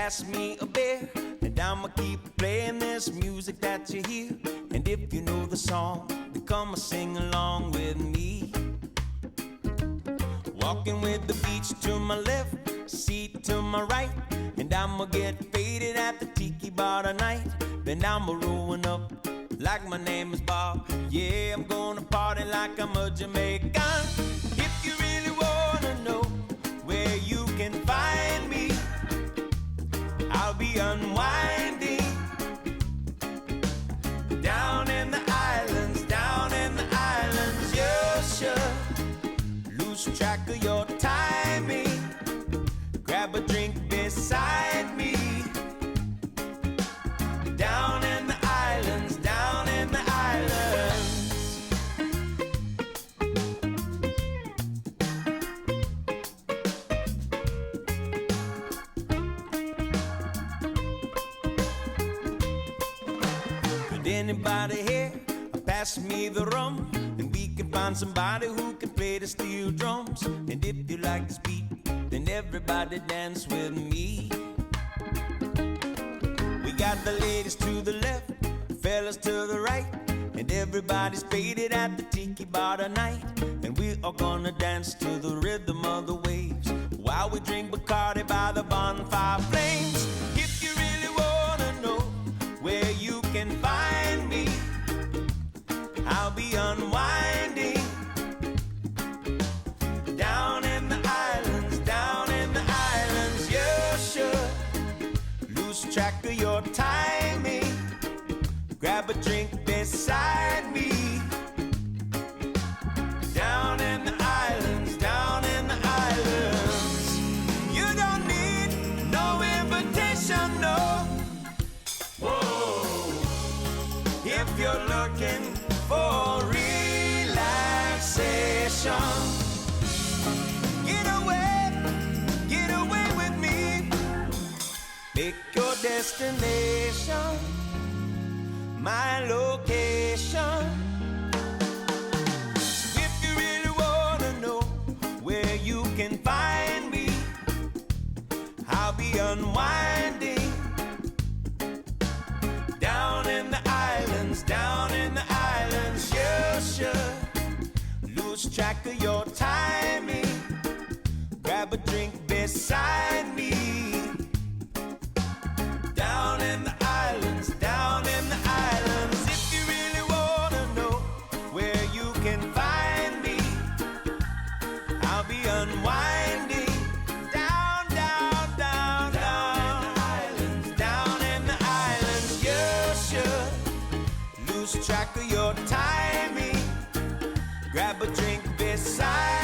pass me a beer, and I'ma keep playing this music that you hear. And if you know the song, then come and sing along with me. Walking with the beach to my left, seat to my right, and I'ma get faded at the tiki bar tonight. Then I'ma rolling up like my name is Bob. Yeah, I'm gonna party like I'm a Jamaican. If you really wanna know where you can find me, I'll be unwinding down in the islands, down in the islands. You should lose track of your timing. Grab a drink beside me. Down in the islands, down in the islands. Could anybody here pass me the rum? And we can find somebody who can play the steel drums. And if you like this beat, then everybody dance with me. We got the ladies to the left, fellas to the right, and everybody's faded at the tiki bar tonight. And we are gonna dance to the rhythm of the waves while we drink Bacardi by the bonfire flames. If you really wanna know where you can find me, I'll be unwinding down in the islands, down in the islands. You should lose track of your timing. Grab a drink beside me. Down in the islands, down in the islands. You don't need no invitation, no. Whoa. If you're looking for relaxation, get away with me. Make your destination my location. If you really wanna know where you can find me, I'll be unwinding down in the islands, down in the islands. You should lose track of your timing. Grab a drink beside me. Down in the islands, down in the islands. If you really wanna know where you can find me, I'll be unwinding down, down, down, down in the islands, down in the islands. You should lose track of your timing. Grab a drink beside